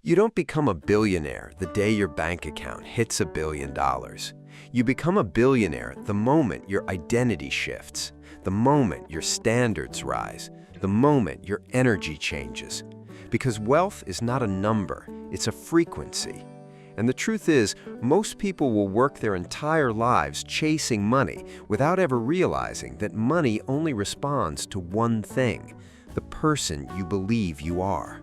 You don't become a billionaire the day your bank account hits $1 billion. You become a billionaire the moment your identity shifts, the moment your standards rise, the moment your energy changes. Because wealth is not a number, it's a frequency. And the truth is, most people will work their entire lives chasing money without ever realizing that money only responds to one thing: the person you believe you are.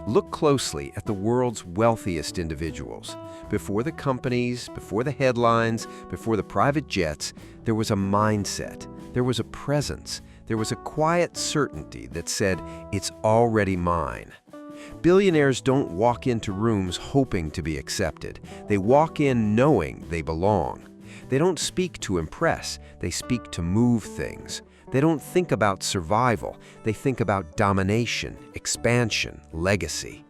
Look closely at the world's wealthiest individuals. Before the companies, before the headlines, before the private jets, there was a mindset, there was a presence, there was a quiet certainty that said, "It's already mine." Billionaires don't walk into rooms hoping to be accepted. They walk in knowing they belong. They don't speak to impress, they speak to move things. They don't think about survival, they think about domination, expansion, legacy.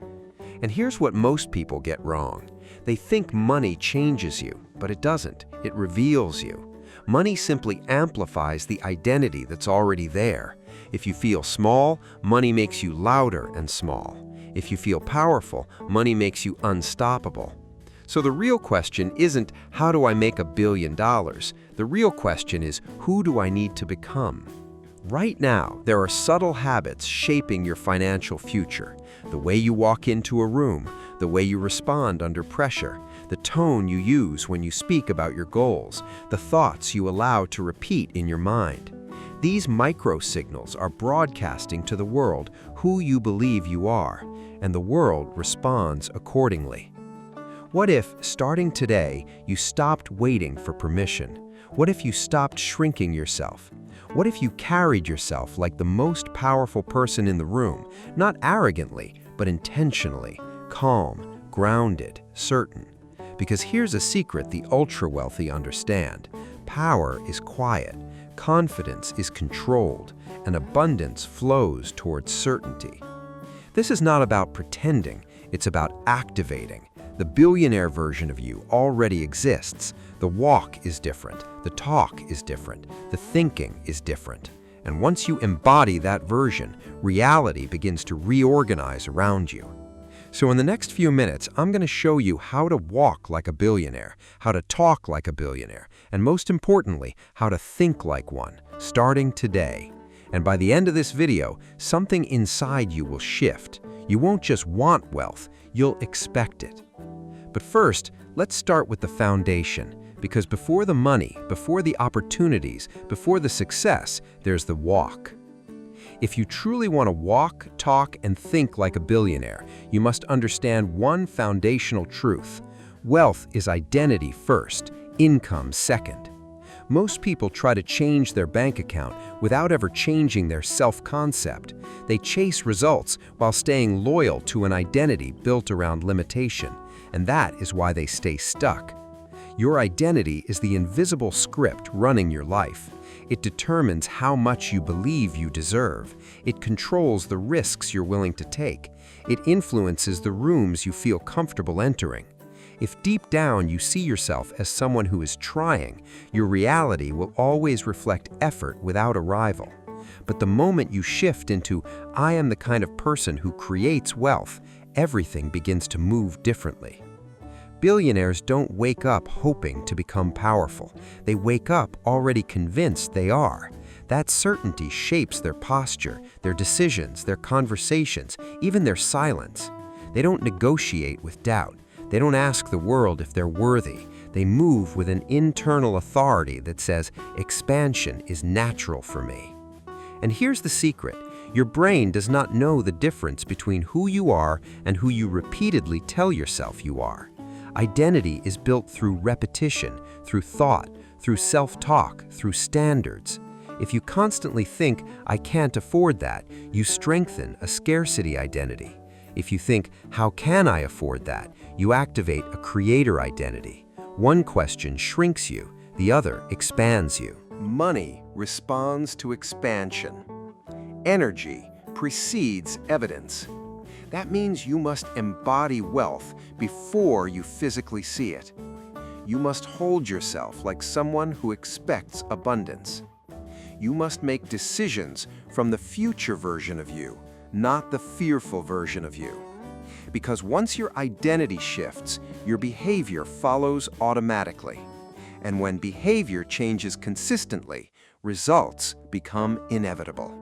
And here's what most people get wrong. They think money changes you, but it doesn't. It reveals you. Money simply amplifies the identity that's already there. If you feel small, money makes you louder and small. If you feel powerful, money makes you unstoppable. So the real question isn't, how do I make $1 billion? The real question is, who do I need to become? Right now, there are subtle habits shaping your financial future. The way you walk into a room, the way you respond under pressure, the tone you use when you speak about your goals, the thoughts you allow to repeat in your mind. These micro signals are broadcasting to the world who you believe you are, and the world responds accordingly. What if, starting today, you stopped waiting for permission? What if you stopped shrinking yourself? What if you carried yourself like the most powerful person in the room, not arrogantly, but intentionally, calm, grounded, certain? Because here's a secret the ultra-wealthy understand. Power is quiet, confidence is controlled, and abundance flows towards certainty. This is not about pretending, it's about activating. The billionaire version of you already exists. The walk is different, the talk is different, the thinking is different. And once you embody that version, reality begins to reorganize around you. So in the next few minutes, I'm going to show you how to walk like a billionaire, how to talk like a billionaire, and most importantly, how to think like one, starting today. And by the end of this video, something inside you will shift. You won't just want wealth, you'll expect it. But first, let's start with the foundation, because before the money, before the opportunities, before the success, there's the walk. If you truly want to walk, talk, and think like a billionaire, you must understand one foundational truth. Wealth is identity first, income second. Most people try to change their bank account without ever changing their self-concept. They chase results while staying loyal to an identity built around limitation. And that is why they stay stuck. Your identity is the invisible script running your life. It determines how much you believe you deserve. It controls the risks you're willing to take. It influences the rooms you feel comfortable entering. If deep down you see yourself as someone who is trying, your reality will always reflect effort without a rival. But the moment you shift into, "I am the kind of person who creates wealth," everything begins to move differently. Billionaires don't wake up hoping to become powerful. They wake up already convinced they are. That certainty shapes their posture, their decisions, their conversations, even their silence. They don't negotiate with doubt. They don't ask the world if they're worthy. They move with an internal authority that says, "Expansion is natural for me." And here's the secret. Your brain does not know the difference between who you are and who you repeatedly tell yourself you are. Identity is built through repetition, through thought, through self-talk, through standards. If you constantly think, "I can't afford that," you strengthen a scarcity identity. If you think, "How can I afford that?" you activate a creator identity. One question shrinks you, the other expands you. Money responds to expansion. Energy precedes evidence. That means you must embody wealth before you physically see it. You must hold yourself like someone who expects abundance. You must make decisions from the future version of you, not the fearful version of you. Because once your identity shifts, your behavior follows automatically. And when behavior changes consistently, results become inevitable.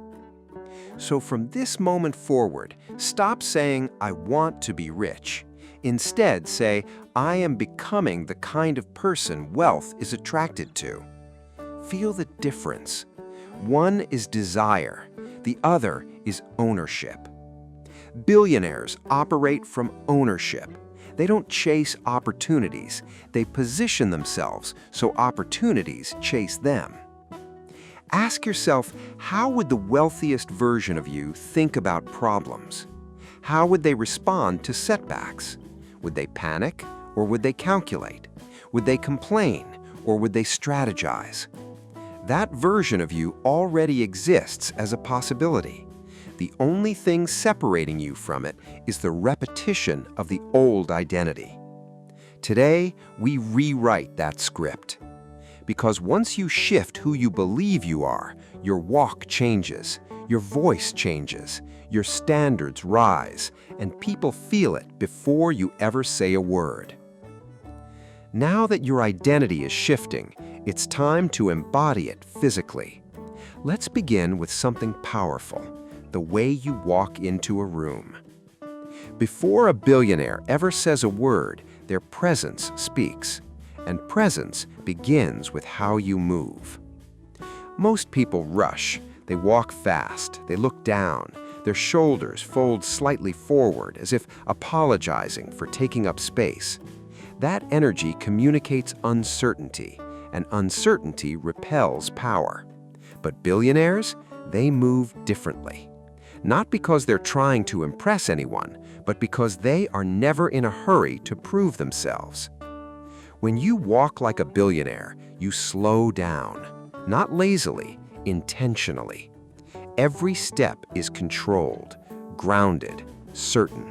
So from this moment forward, stop saying, "I want to be rich." Instead, say, "I am becoming the kind of person wealth is attracted to." Feel the difference. One is desire, the other is ownership. Billionaires operate from ownership. They don't chase opportunities. They position themselves so opportunities chase them. Ask yourself, how would the wealthiest version of you think about problems? How would they respond to setbacks? Would they panic or would they calculate? Would they complain or would they strategize? That version of you already exists as a possibility. The only thing separating you from it is the repetition of the old identity. Today, we rewrite that script. Because once you shift who you believe you are, your walk changes, your voice changes, your standards rise, and people feel it before you ever say a word. Now that your identity is shifting, it's time to embody it physically. Let's begin with something powerful, the way you walk into a room. Before a billionaire ever says a word, their presence speaks. And presence begins with how you move. Most people rush. They walk fast. They look down. Their shoulders fold slightly forward as if apologizing for taking up space. That energy communicates uncertainty, and uncertainty repels power. But billionaires, they move differently. Not because they're trying to impress anyone, but because they are never in a hurry to prove themselves. When you walk like a billionaire, you slow down, not lazily, intentionally. Every step is controlled, grounded, certain.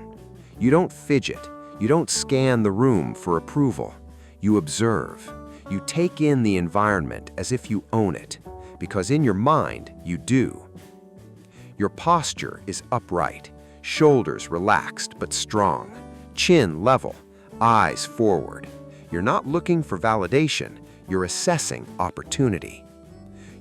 You don't fidget. You don't scan the room for approval. You observe. You take in the environment as if you own it, because in your mind, you do. Your posture is upright, shoulders relaxed but strong, chin level, eyes forward. You're not looking for validation, you're assessing opportunity.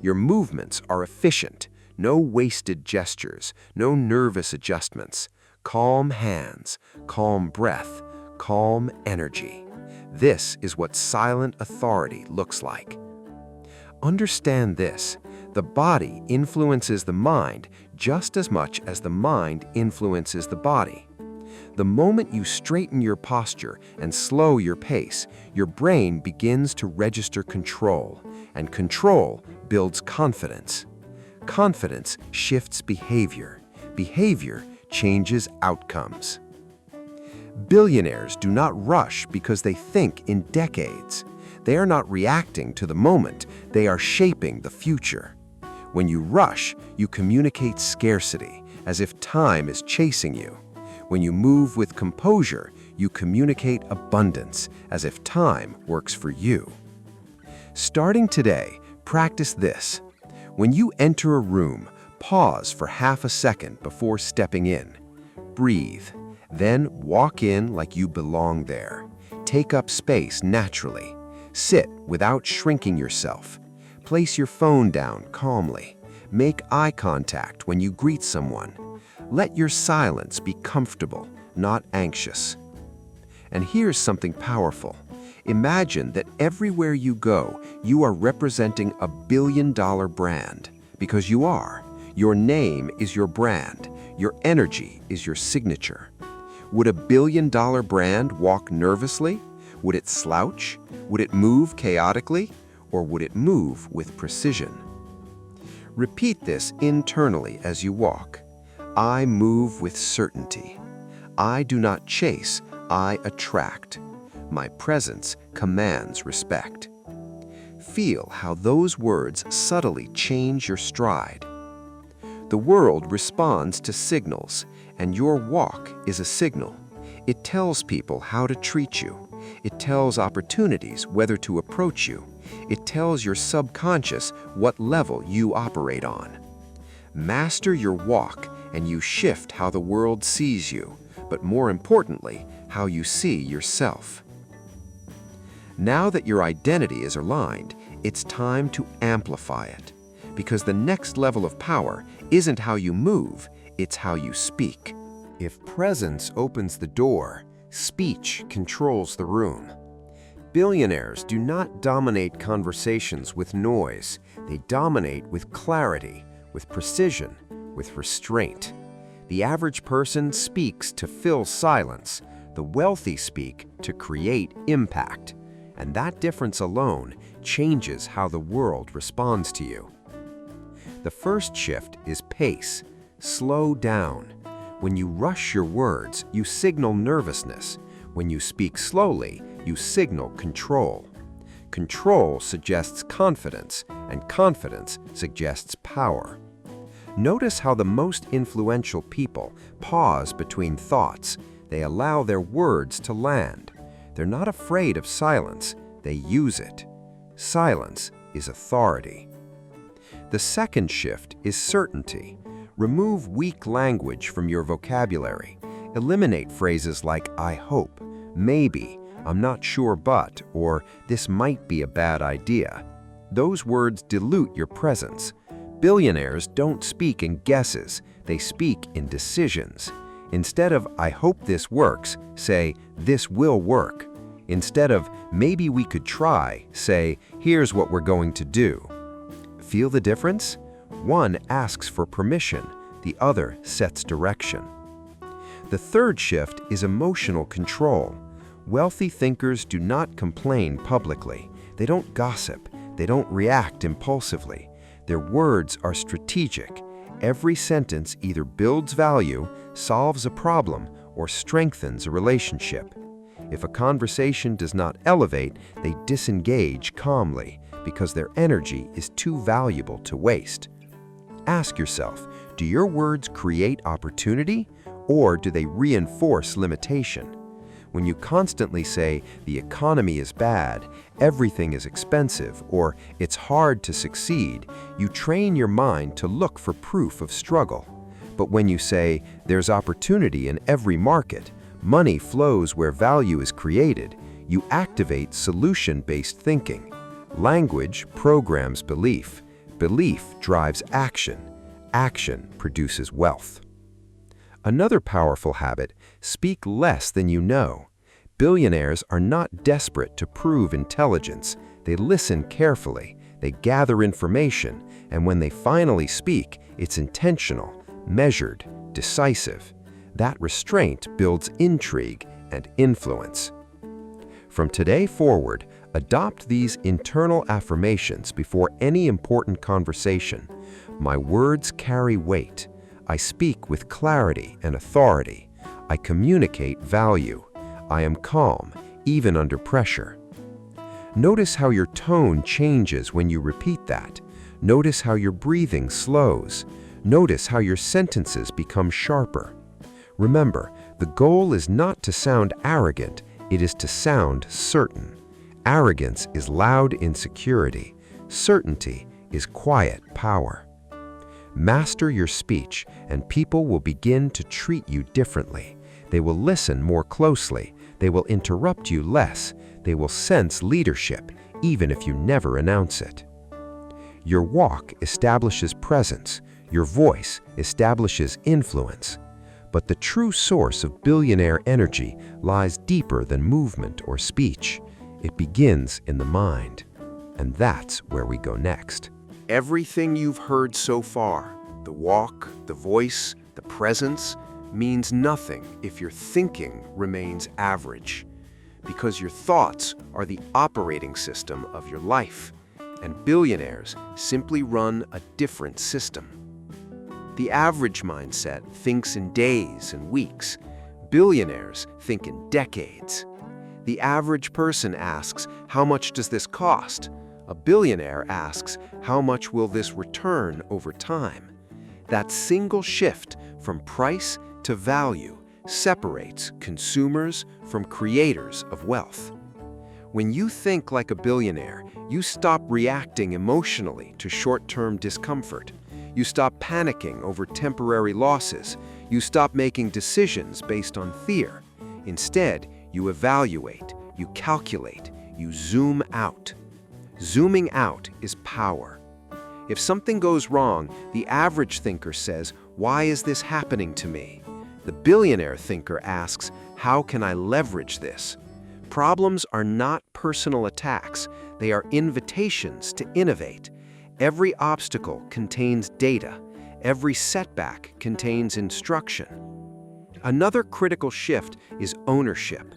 Your movements are efficient, no wasted gestures, no nervous adjustments. Calm hands, calm breath, calm energy. This is what silent authority looks like. Understand this, the body influences the mind just as much as the mind influences the body. The moment you straighten your posture and slow your pace, your brain begins to register control, and control builds confidence. Confidence shifts behavior. Behavior changes outcomes. Billionaires do not rush because they think in decades. They are not reacting to the moment, they are shaping the future. When you rush, you communicate scarcity, as if time is chasing you. When you move with composure, you communicate abundance, as if time works for you. Starting today, practice this. When you enter a room, pause for half a second before stepping in. Breathe, then walk in like you belong there. Take up space naturally. Sit without shrinking yourself. Place your phone down calmly. Make eye contact when you greet someone. Let your silence be comfortable, not anxious. And here's something powerful. Imagine that everywhere you go, you are representing a billion-dollar brand. Because you are. Your name is your brand. Your energy is your signature. Would a billion-dollar brand walk nervously? Would it slouch? Would it move chaotically? Or would it move with precision? Repeat this internally as you walk. I move with certainty. I do not chase, I attract. My presence commands respect. Feel how those words subtly change your stride. The world responds to signals, and your walk is a signal. It tells people how to treat you. It tells opportunities whether to approach you. It tells your subconscious what level you operate on. Master your walk, and you shift how the world sees you, but more importantly, how you see yourself. Now that your identity is aligned, it's time to amplify it. Because the next level of power isn't how you move, it's how you speak. If presence opens the door, speech controls the room. Billionaires do not dominate conversations with noise. They dominate with clarity, with precision, with restraint. The average person speaks to fill silence. The wealthy speak to create impact. And that difference alone changes how the world responds to you. The first shift is pace. Slow down. When you rush your words, you signal nervousness. When you speak slowly, you signal control. Control suggests confidence, and confidence suggests power. Notice how the most influential people pause between thoughts. They allow their words to land. They're not afraid of silence, they use it. Silence is authority. The second shift is certainty. Remove weak language from your vocabulary. Eliminate phrases like "I hope," "maybe," "I'm not sure but," or "this might be a bad idea." Those words dilute your presence. Billionaires don't speak in guesses, they speak in decisions. Instead of "I hope this works," say "this will work." Instead of "maybe we could try," say "here's what we're going to do." Feel the difference? One asks for permission, the other sets direction. The third shift is emotional control. Wealthy thinkers do not complain publicly. They don't gossip. They don't react impulsively. Their words are strategic. Every sentence either builds value, solves a problem, or strengthens a relationship. If a conversation does not elevate, they disengage calmly because their energy is too valuable to waste. Ask yourself, do your words create opportunity or do they reinforce limitation? When you constantly say, "the economy is bad," "everything is expensive," or "it's hard to succeed," you train your mind to look for proof of struggle. But when you say, "there's opportunity in every market," "money flows where value is created," you activate solution-based thinking. Language programs belief. Belief drives action. Action produces wealth. Another powerful habit, speak less than you know. Billionaires are not desperate to prove intelligence. They listen carefully, they gather information, and when they finally speak, it's intentional, measured, decisive. That restraint builds intrigue and influence. From today forward, adopt these internal affirmations before any important conversation. My words carry weight. I speak with clarity and authority. I communicate value. I am calm, even under pressure. Notice how your tone changes when you repeat that. Notice how your breathing slows. Notice how your sentences become sharper. Remember, the goal is not to sound arrogant, it is to sound certain. Arrogance is loud insecurity. Certainty is quiet power. Master your speech, and people will begin to treat you differently. They will listen more closely. They will interrupt you less. They will sense leadership, even if you never announce it. Your walk establishes presence. Your voice establishes influence. But the true source of billionaire energy lies deeper than movement or speech. It begins in the mind. And that's where we go next. Everything you've heard so far, the walk, the voice, the presence, means nothing if your thinking remains average. Because your thoughts are the operating system of your life, and billionaires simply run a different system. The average mindset thinks in days and weeks. Billionaires think in decades. The average person asks, "How much does this cost?" A billionaire asks, "How much will this return over time?" That single shift from price to value separates consumers from creators of wealth. When you think like a billionaire, you stop reacting emotionally to short-term discomfort. You stop panicking over temporary losses. You stop making decisions based on fear. Instead, you evaluate, you calculate, you zoom out. Zooming out is power. If something goes wrong, the average thinker says, "Why is this happening to me?" The billionaire thinker asks, "How can I leverage this?" Problems are not personal attacks. They are invitations to innovate. Every obstacle contains data. Every setback contains instruction. Another critical shift is ownership.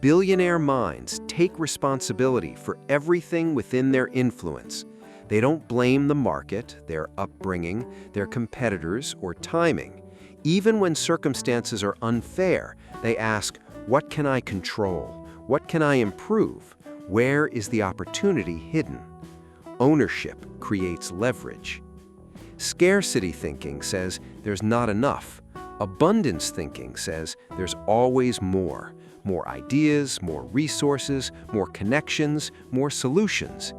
Billionaire minds take responsibility for everything within their influence. They don't blame the market, their upbringing, their competitors, or timing. Even when circumstances are unfair, they ask, "What can I control? What can I improve? Where is the opportunity hidden?" Ownership creates leverage. Scarcity thinking says there's not enough. Abundance thinking says there's always more. More ideas, more resources, more connections, more solutions.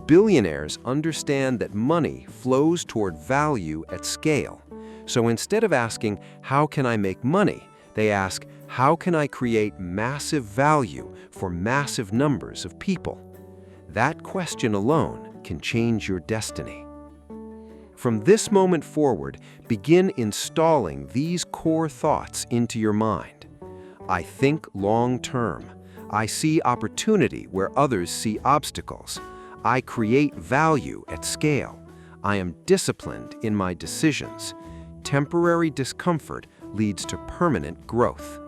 Billionaires understand that money flows toward value at scale. So instead of asking, "How can I make money?" they ask, "How can I create massive value for massive numbers of people?" That question alone can change your destiny. From this moment forward, begin installing these core thoughts into your mind. I think long-term. I see opportunity where others see obstacles. I create value at scale. I am disciplined in my decisions. Temporary discomfort leads to permanent growth.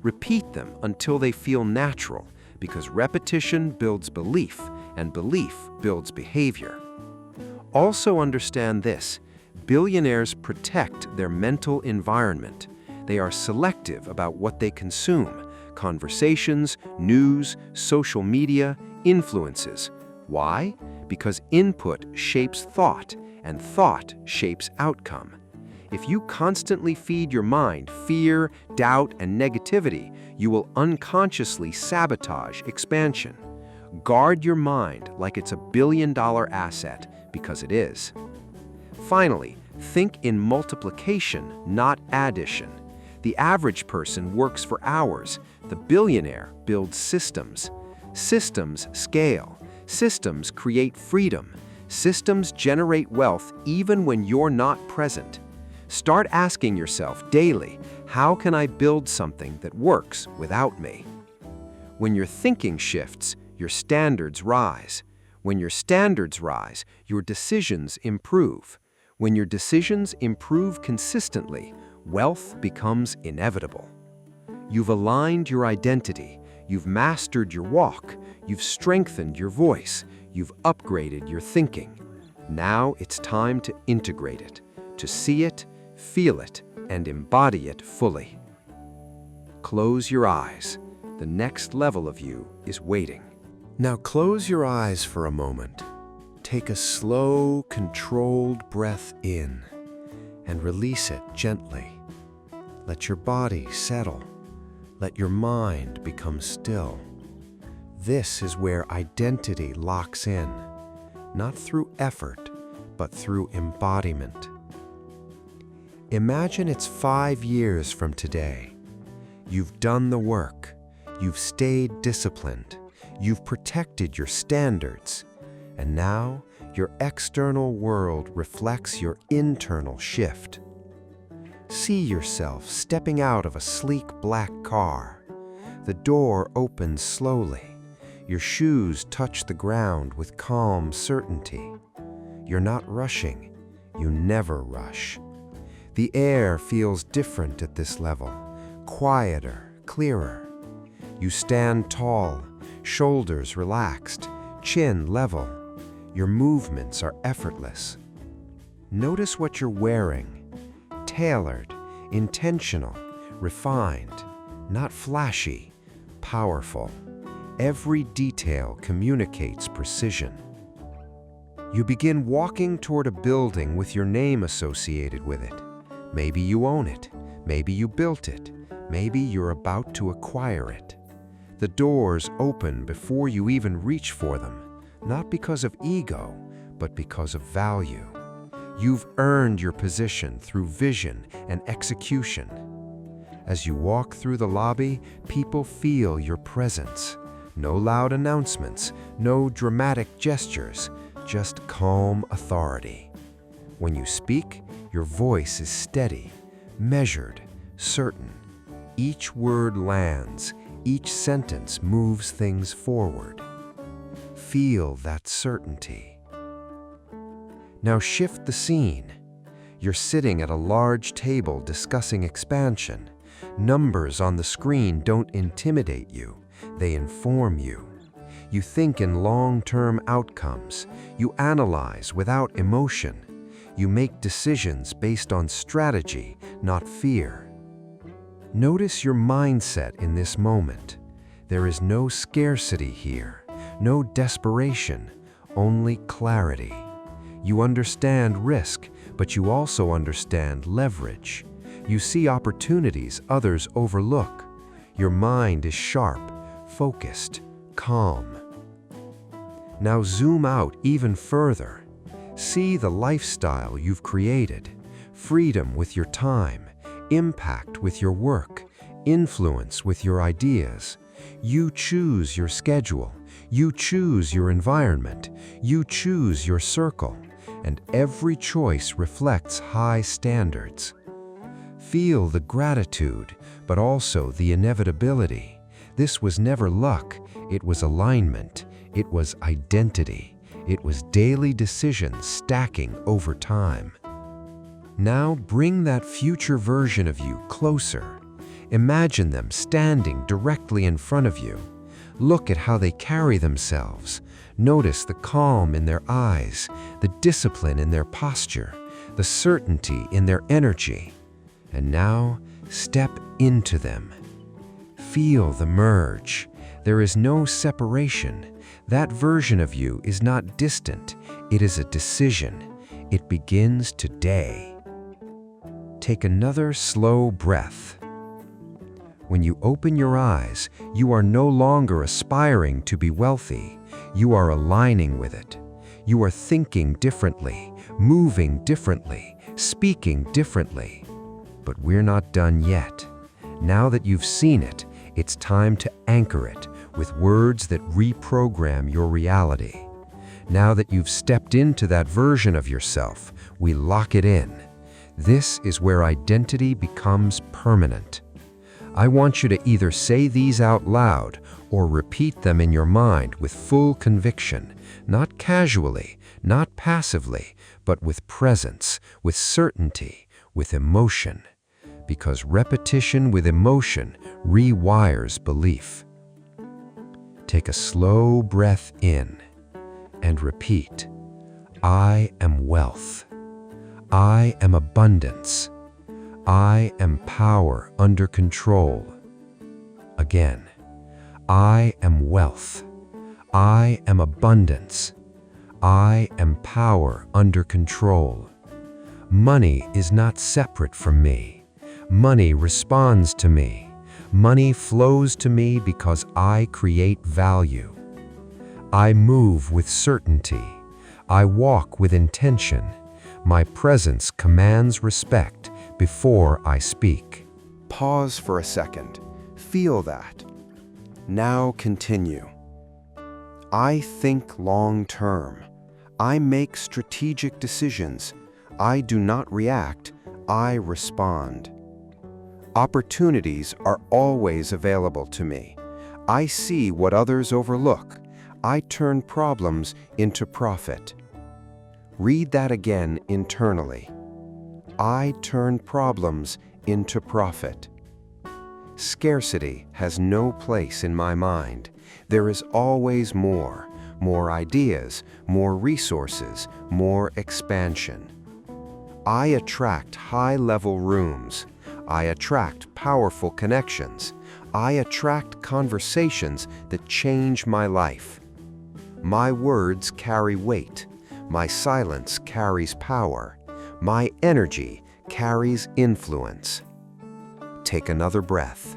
Repeat them until they feel natural, because repetition builds belief, and belief builds behavior. Also understand this: billionaires protect their mental environment. They are selective about what they consume: conversations, news, social media, influences. Why? Because input shapes thought, and thought shapes outcome. If you constantly feed your mind fear, doubt, and negativity, you will unconsciously sabotage expansion. Guard your mind like it's a billion-dollar asset, because it is. Finally, think in multiplication, not addition. The average person works for hours. The billionaire builds systems. Systems scale. Systems create freedom. Systems generate wealth even when you're not present. Start asking yourself daily, how can I build something that works without me? When your thinking shifts, your standards rise. When your standards rise, your decisions improve. When your decisions improve consistently, wealth becomes inevitable. You've aligned your identity. You've mastered your walk. You've strengthened your voice. You've upgraded your thinking. Now it's time to integrate it, to see it, feel it, and embody it fully. Close your eyes. The next level of you is waiting. Now close your eyes for a moment. Take a slow, controlled breath in and release it gently. Let your body settle. Let your mind become still. This is where identity locks in, not through effort, but through embodiment. Imagine it's 5 years from today. You've done the work. You've stayed disciplined. You've protected your standards. And now your external world reflects your internal shift. See yourself stepping out of a sleek black car. The door opens slowly. Your shoes touch the ground with calm certainty. You're not rushing. You never rush. The air feels different at this level, quieter, clearer. You stand tall, shoulders relaxed, chin level. Your movements are effortless. Notice what you're wearing. Tailored, intentional, refined, not flashy, powerful. Every detail communicates precision. You begin walking toward a building with your name associated with it. Maybe you own it. Maybe you built it. Maybe you're about to acquire it. The doors open before you even reach for them, not because of ego, but because of value. You've earned your position through vision and execution. As you walk through the lobby, people feel your presence. No loud announcements, no dramatic gestures, just calm authority. When you speak, your voice is steady, measured, certain. Each word lands, each sentence moves things forward. Feel that certainty. Now shift the scene. You're sitting at a large table discussing expansion. Numbers on the screen don't intimidate you, they inform you. You think in long-term outcomes. You analyze without emotion. You make decisions based on strategy, not fear. Notice your mindset in this moment. There is no scarcity here, no desperation, only clarity. You understand risk, but you also understand leverage. You see opportunities others overlook. Your mind is sharp, focused, calm. Now zoom out even further. See the lifestyle you've created. Freedom with your time, impact with your work, influence with your ideas. You choose your schedule. You choose your environment. You choose your circle. And every choice reflects high standards. Feel the gratitude, but also the inevitability. This was never luck, it was alignment, it was identity, it was daily decisions stacking over time. Now bring that future version of you closer. Imagine them standing directly in front of you. Look at how they carry themselves. Notice the calm in their eyes, the discipline in their posture, the certainty in their energy. And now, step into them. Feel the merge. There is no separation. That version of you is not distant. It is a decision. It begins today. Take another slow breath. When you open your eyes, you are no longer aspiring to be wealthy. You are aligning with it. You are thinking differently, moving differently, speaking differently. But we're not done yet. Now that you've seen it, it's time to anchor it with words that reprogram your reality. Now that you've stepped into that version of yourself, we lock it in. This is where identity becomes permanent. I want you to either say these out loud or repeat them in your mind with full conviction, not casually, not passively, but with presence, with certainty, with emotion. Because repetition with emotion rewires belief. Take a slow breath in and repeat, I am wealth. I am abundance. I am power under control. Again, I am wealth. I am abundance. I am power under control. Money is not separate from me. Money responds to me. Money flows to me because I create value. I move with certainty. I walk with intention. My presence commands respect before I speak. Pause for a second. Feel that. Now continue. I think long term. I make strategic decisions. I do not react. I respond. Opportunities are always available to me. I see what others overlook. I turn problems into profit. Read that again internally. I turn problems into profit. Scarcity has no place in my mind. There is always more ideas, more resources, more expansion. I attract high-level rooms. I attract powerful connections. I attract conversations that change my life. My words carry weight. My silence carries power. My energy carries influence. Take another breath.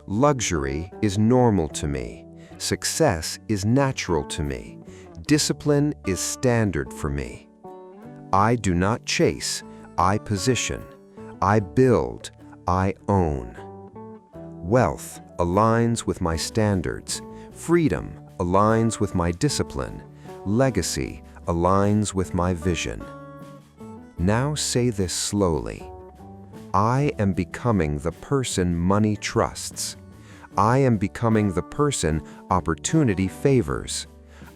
Luxury is normal to me. Success is natural to me. Discipline is standard for me. I do not chase, I position. I build, I own. Wealth aligns with my standards. Freedom aligns with my discipline. Legacy aligns with my vision. Now say this slowly. I am becoming the person money trusts. I am becoming the person opportunity favors.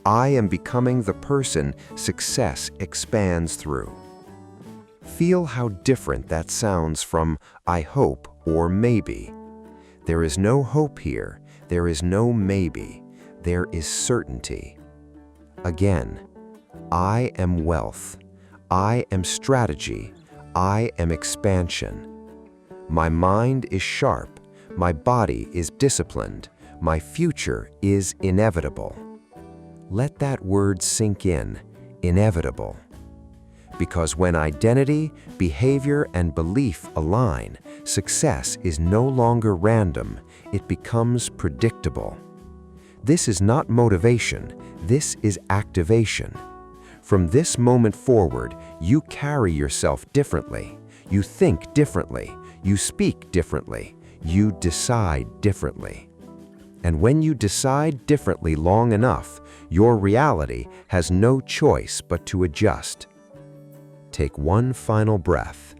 I am becoming the person success expands through. Feel how different that sounds from I hope or maybe. There is no hope here. There is no maybe. There is certainty. Again, I am wealth. I am strategy. I am expansion. My mind is sharp. My body is disciplined. My future is inevitable. Let that word sink in, inevitable. Because when identity, behavior, and belief align, success is no longer random, it becomes predictable. This is not motivation, this is activation. From this moment forward, you carry yourself differently, you think differently, you speak differently, you decide differently. And when you decide differently long enough, your reality has no choice but to adjust. Take one final breath.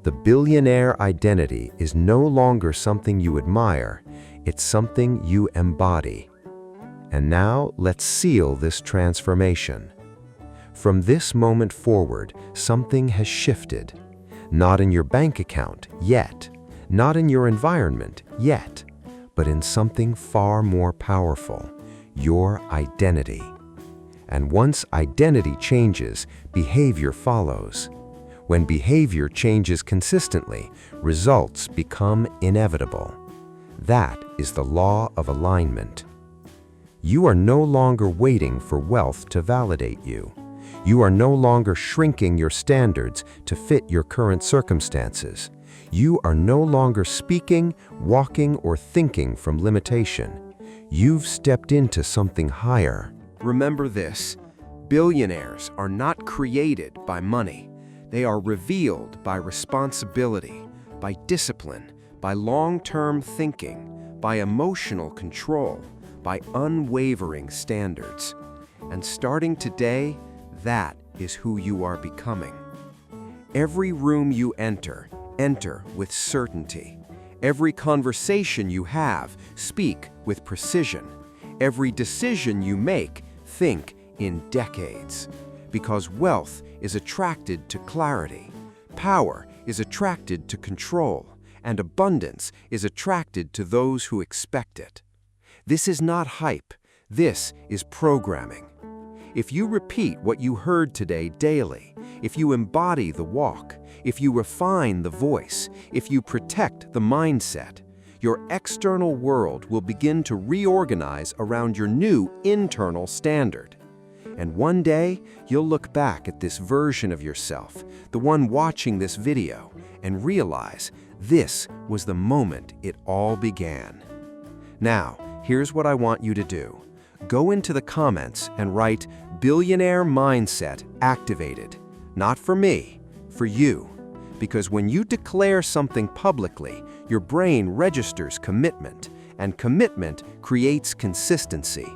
The billionaire identity is no longer something you admire, it's something you embody. And now let's seal this transformation. From this moment forward, something has shifted. Not in your bank account yet, not in your environment yet, but in something far more powerful, your identity. And once identity changes, behavior follows. When behavior changes consistently, results become inevitable. That is the law of alignment. You are no longer waiting for wealth to validate you. You are no longer shrinking your standards to fit your current circumstances. You are no longer speaking, walking, or thinking from limitation. You've stepped into something higher. Remember this, billionaires are not created by money. They are revealed by responsibility, by discipline, by long-term thinking, by emotional control, by unwavering standards. And starting today, that is who you are becoming. Every room you enter, enter with certainty. Every conversation you have, speak with precision. Every decision you make, think in decades. Because wealth is attracted to clarity, power is attracted to control, and abundance is attracted to those who expect it. This is not hype, this is programming. If you repeat what you heard today daily, if you embody the walk, if you refine the voice, if you protect the mindset, your external world will begin to reorganize around your new internal standard. And one day, you'll look back at this version of yourself, the one watching this video, and realize this was the moment it all began. Now, here's what I want you to do. Go into the comments and write "Billionaire Mindset Activated." Not for me, for you. Because when you declare something publicly, your brain registers commitment, and commitment creates consistency.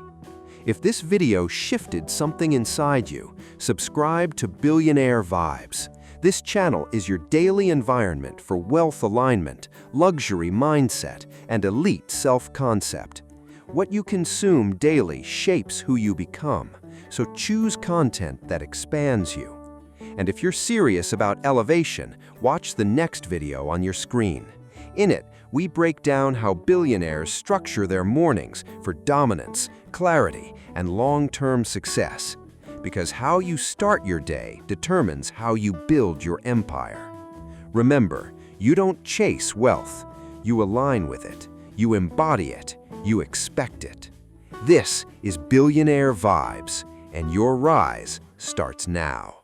If this video shifted something inside you, subscribe to Billionaire Vibes. This channel is your daily environment for wealth alignment, luxury mindset, and elite self-concept. What you consume daily shapes who you become, so choose content that expands you. And if you're serious about elevation, watch the next video on your screen. In it, we break down how billionaires structure their mornings for dominance, clarity, and long-term success. Because how you start your day determines how you build your empire. Remember, you don't chase wealth. You align with it. You embody it. You expect it. This is Billionaire Vibes, and your rise starts now.